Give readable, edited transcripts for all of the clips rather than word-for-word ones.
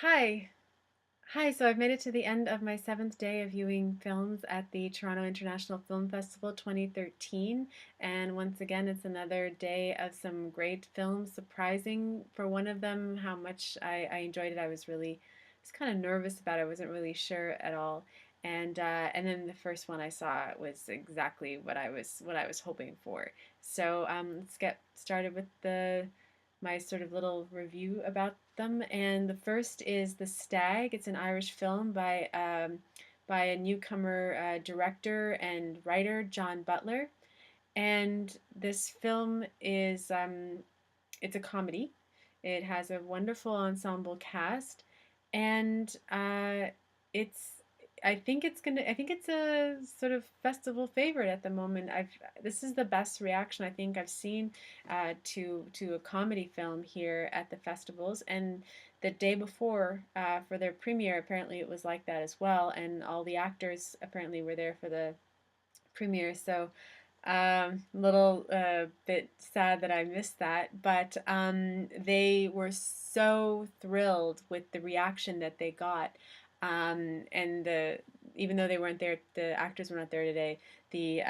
Hi. Hi, so I've made it to the end of my seventh day of viewing films at the Toronto International Film Festival 2013. And once again, it's another day of some great films. Surprising for one of them how much I enjoyed it. I was kind of nervous about it. I wasn't really sure at all. And then the first one I saw was exactly what I was hoping for. So let's get started with my sort of little review about them. And the first is The Stag. It's an Irish film by a newcomer director and writer, John Butler. And this film is it's a comedy. It has a wonderful ensemble cast, and it's. I think it's a sort of festival favorite at the moment. This is the best reaction I think I've seen to a comedy film here at the festivals. And the day before for their premiere, apparently it was like that as well. And all the actors apparently were there for the premiere. So little bit sad that I missed that, but they were so thrilled with the reaction that they got. And even though they weren't there, the actors were not there today. The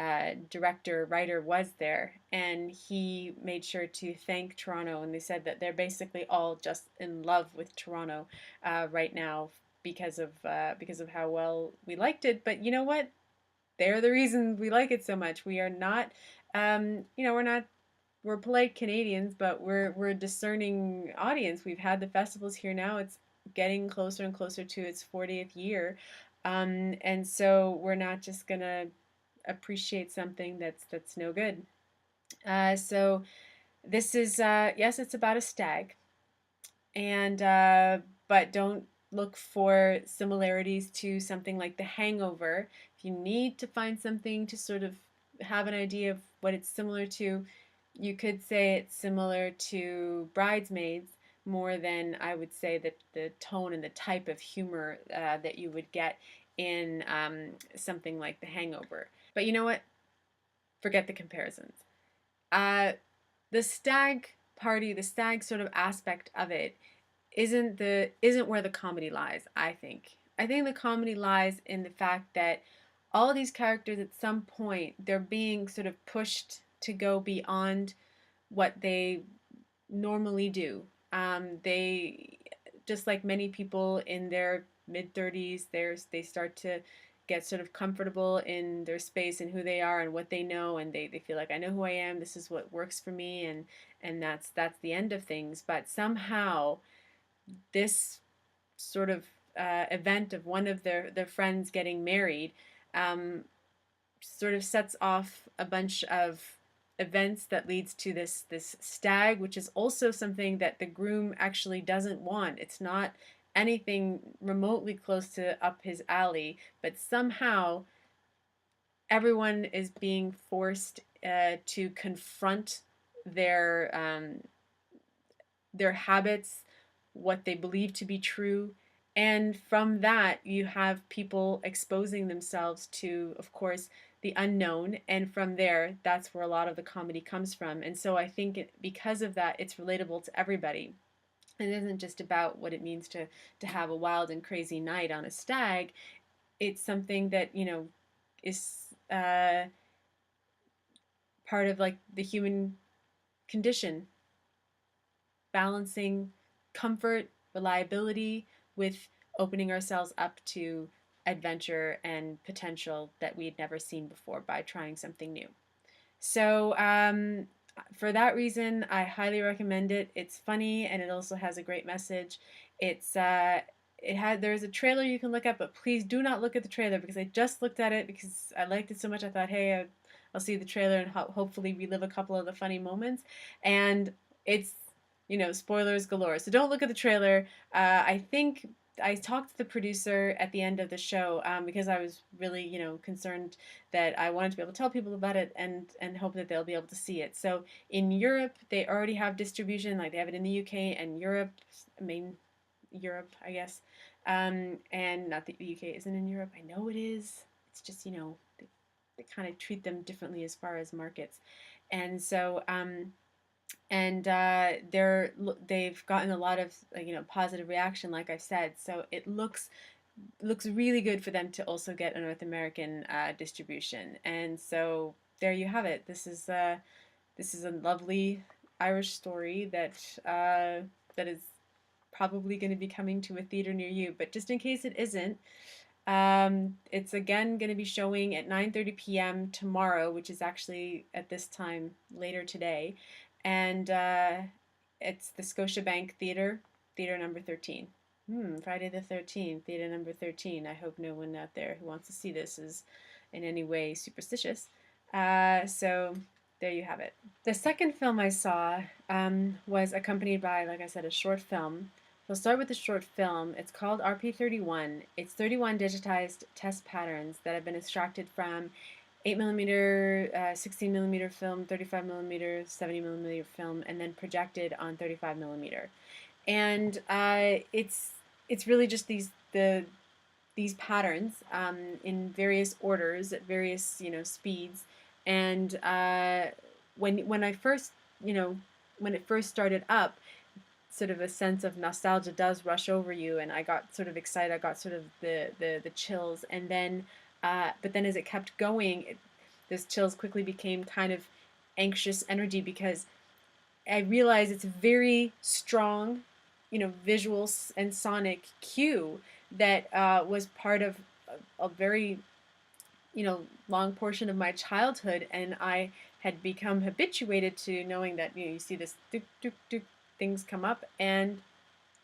director writer was there, and he made sure to thank Toronto. And they said that they're basically all just in love with Toronto right now because of how well we liked it. But you know what? They're the reason we like it so much. We are not, we're not, we're polite Canadians, but we're a discerning audience. We've had the festivals here now. It's getting closer and closer to its 40th year. And so we're not just gonna appreciate something that's no good. So this is yes, it's about a stag, and but don't look for similarities to something like The Hangover. If you need to find something to sort of have an idea of what it's similar to, you could say it's similar to Bridesmaids more than I would say that the tone and the type of humor that you would get in something like The Hangover. But you know what? Forget the comparisons. Uh, the stag party, the stag sort of aspect of it isn't where the comedy lies, I think. I think the comedy lies in the fact that all of these characters at some point they're being sort of pushed to go beyond what they normally do. They just like many people in their mid 30s, they start to get sort of comfortable in their space and who they are and what they know, and they feel like I know who I am, this is what works for me, and that's the end of things. But somehow this sort of event of one of their friends getting married um, sort of sets off a bunch of events that leads to this stag, which is also something that the groom actually doesn't want. It's not anything remotely close to up his alley, but somehow everyone is being forced to confront their their habits, what they believe to be true. And from that, you have people exposing themselves to, of course, the unknown. And from there, that's where a lot of the comedy comes from. And so I think because of that, it's relatable to everybody. It isn't just about what it means to have a wild and crazy night on a stag. It's something that, is part of like the human condition, balancing comfort, reliability with opening ourselves up to adventure and potential that we had never seen before by trying something new. So, for that reason, I highly recommend it. It's funny and it also has a great message. It's there's a trailer you can look at, but please do not look at the trailer because I just looked at it because I liked it so much. I thought, hey, I'll see the trailer and hopefully relive a couple of the funny moments. And it's spoilers galore. So don't look at the trailer. I think I talked to the producer at the end of the show because I was really, concerned that I wanted to be able to tell people about it and hope that they'll be able to see it. So in Europe, they already have distribution, like they have it in the UK and Europe, Europe, I guess. And not that the UK isn't in Europe. I know it is. It's just, they kind of treat them differently as far as markets. And so and they've gotten a lot of positive reaction, like I've said. So it looks really good for them to also get a North American distribution. And so there you have it. This is a lovely Irish story that is probably going to be coming to a theater near you. But just in case it isn't, it's again going to be showing at 9:30 p.m. tomorrow, which is actually at this time later today, and it's the Scotiabank Theater, Theater number 13. Friday the 13th, Theater number 13. I hope no one out there who wants to see this is in any way superstitious. So there you have it. The second film I saw was accompanied by, like I said, a short film. We'll start with the short film. It's called RP31. It's 31 digitized test patterns that have been extracted from 8 millimeter, 16 millimeter film, 35 millimeter, 70 millimeter film, and then projected on 35 millimeter. And it's really just these patterns in various orders at various speeds. And when I first when it first started up, sort of a sense of nostalgia does rush over you, and I got sort of excited. I got sort of the chills, and then but then as it kept going, those chills quickly became kind of anxious energy because I realized it's a very strong, visual and sonic cue that was part of a very long portion of my childhood, and I had become habituated to knowing that you see this duk, duk, duk, things come up and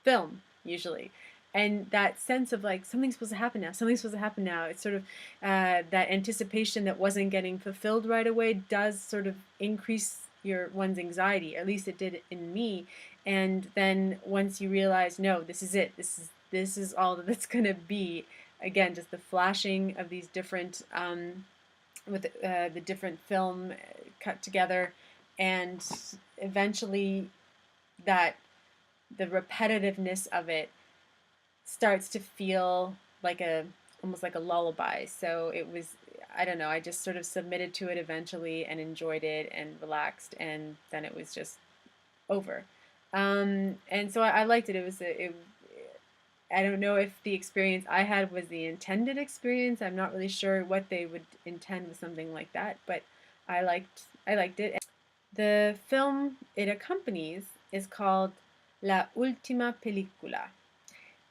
film usually, and that sense of like something's supposed to happen now, something's supposed to happen now. It's sort of that anticipation that wasn't getting fulfilled right away does sort of increase one's anxiety. At least it did in me. And then once you realize, no, this is it. This is all that it's gonna be. Again, just the flashing of these different with the different film cut together, and eventually that the repetitiveness of it starts to feel like almost like a lullaby. So it was, I don't know, I just sort of submitted to it eventually and enjoyed it and relaxed, and then it was just over. And so I liked it. I don't know if the experience I had was the intended experience. I'm not really sure what they would intend with something like that, but I liked it. The film it accompanies is called La Última Película.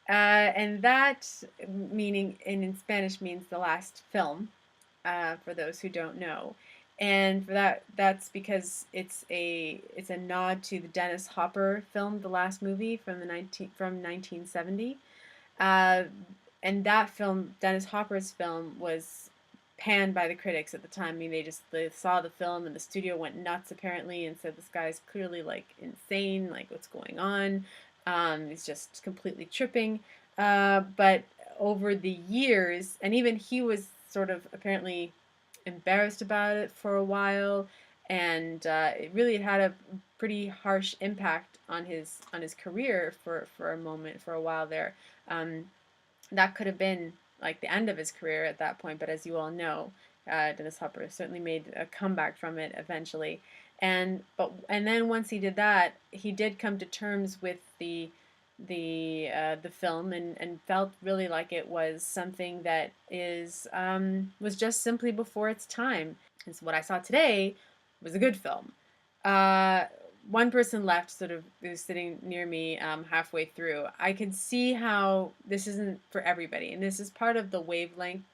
And that meaning in Spanish means the last film, for those who don't know. And for that's because it's a nod to the Dennis Hopper film, The Last Movie from 1970. Uh, and that film, Dennis Hopper's film, was panned by the critics at the time. I mean, they saw the film and the studio went nuts apparently and said this guy's clearly like insane, like what's going on? He's just completely tripping. But over the years, and even he was sort of apparently embarrassed about it for a while, and it really had a pretty harsh impact on his career for a moment, for a while there. Um, that could have been like the end of his career at that point, but as you all know, Dennis Hopper certainly made a comeback from it eventually. And then once he did that, he did come to terms with the film, and felt really like it was something that was just simply before its time. And so what I saw today was a good film. Uh, One person left, sort of, who was sitting near me halfway through. I could see how this isn't for everybody, and this is part of the Wavelength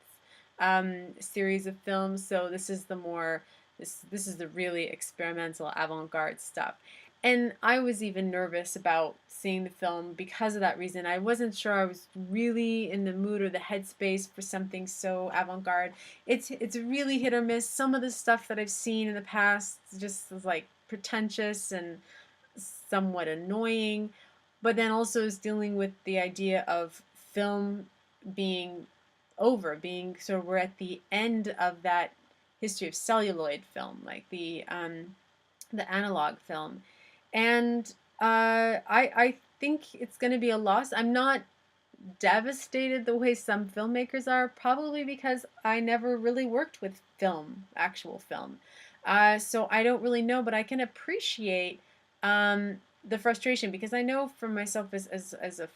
series of films. So this is the really experimental avant-garde stuff. And I was even nervous about seeing the film because of that reason. I wasn't sure I was really in the mood or the headspace for something so avant-garde. It's really hit or miss. Some of the stuff that I've seen in the past just is like pretentious and somewhat annoying, but then also is dealing with the idea of film being over, being sort of, we're at the end of that history of celluloid film, like the analog film, and I think it's going to be a loss. I'm not devastated the way some filmmakers are, probably because I never really worked with film, actual film. So I don't really know, but I can appreciate the frustration because I know for myself as a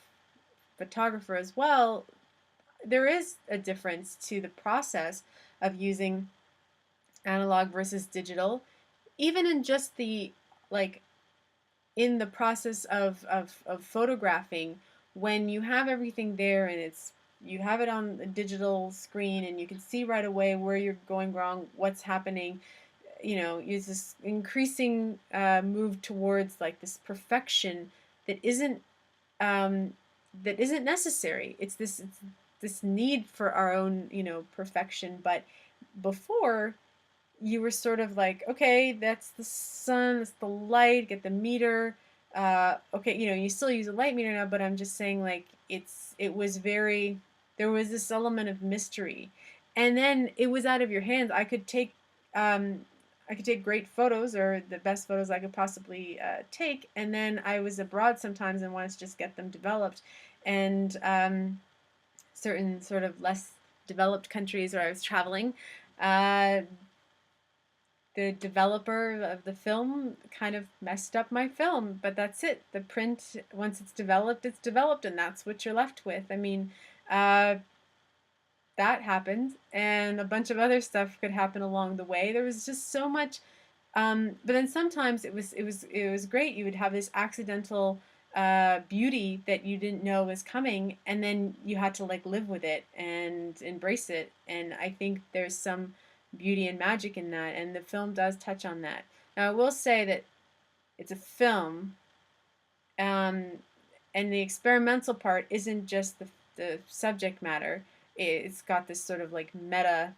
photographer as well, there is a difference to the process of using analog versus digital, even in just the like in the process of photographing, when you have everything there and it's you have it on a digital screen and you can see right away where you're going wrong, what's happening, is this increasing move towards like this perfection that isn't um, that isn't necessary. It's this need for our own perfection. But before, you were sort of like, okay, that's the sun, that's the light, get the meter. Okay, you still use a light meter now, but I'm just saying like it was very there was this element of mystery, and then it was out of your hands. Um, I could take great photos or the best photos I could possibly take, and then I was abroad sometimes and wanted to just get them developed, and certain sort of less developed countries where I was traveling. Uh, the developer of the film kind of messed up my film, but that's it. The print, once it's developed, and that's what you're left with. I mean, uh, that happened, and a bunch of other stuff could happen along the way. There was just so much, but then sometimes it was great. You would have this accidental beauty that you didn't know was coming, and then you had to like live with it and embrace it. And I think there's some beauty and magic in that, and the film does touch on that. Now, I will say that it's a film, um, and the experimental part isn't just the subject matter. It's got this sort of like meta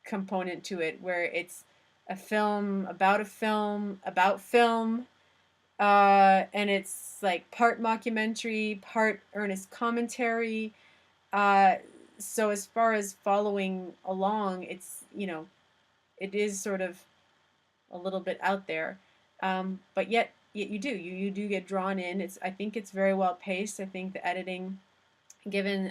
component to it where it's a film about film, and it's like part mockumentary, part earnest commentary. Uh, so as far as following along, it is sort of a little bit out there, but yet you do get drawn in. I think it's very well paced. I think the editing, given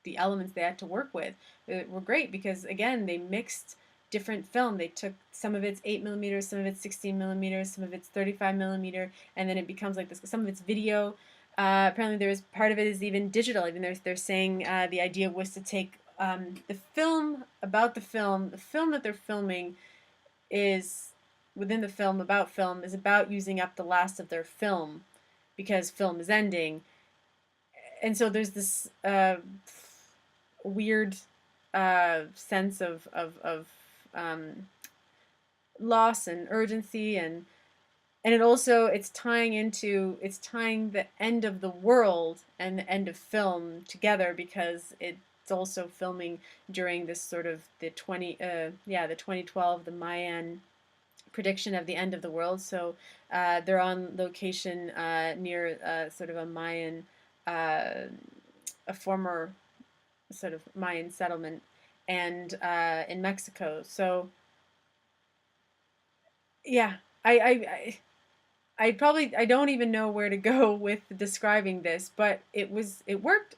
the elements they had to work with, were great because again they mixed different film. They took some of it's 8 millimeters, some of it's 16 millimeters, some of it's 35 millimeter, and then it becomes like this. Some of it's video. Apparently, there's part of it is even digital. Even they're saying the idea was to take the film about the film that they're filming is within the film about film is about using up the last of their film because film is ending, and so there's this weird sense of um, loss and urgency, and it's tying the end of the world and the end of film together because it's also filming during this sort of the 2012 the Mayan prediction of the end of the world. So they're on location near sort of uh, a former sort of Mayan settlement, and in Mexico. So yeah, I don't even know where to go with describing this, but it worked.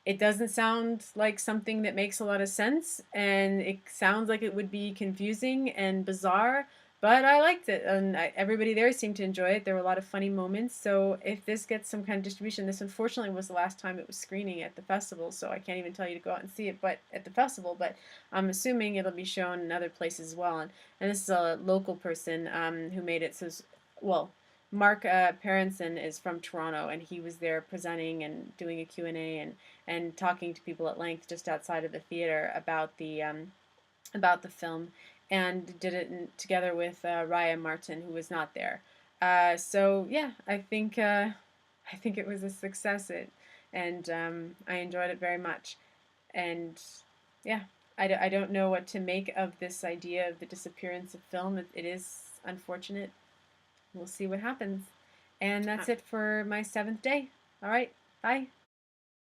It doesn't sound like something that makes a lot of sense, and it sounds like it would be confusing and bizarre, but I liked it, and everybody there seemed to enjoy it. There were a lot of funny moments. So if this gets some kind of distribution, this unfortunately was the last time it was screening at the festival, so I can't even tell you to go out and see it, but at the festival. But I'm assuming it'll be shown in other places as well. And this is a local person who made it. So, well, Mark Parenson is from Toronto, and he was there presenting and doing a Q&A and talking to people at length just outside of the theater about the film, and did it together with Raya Martin, who was not there. So yeah, I think it was a success. And I enjoyed it very much. And yeah, I don't know what to make of this idea of the disappearance of film. It is unfortunate. We'll see what happens. And that's it for my seventh day. All right, bye.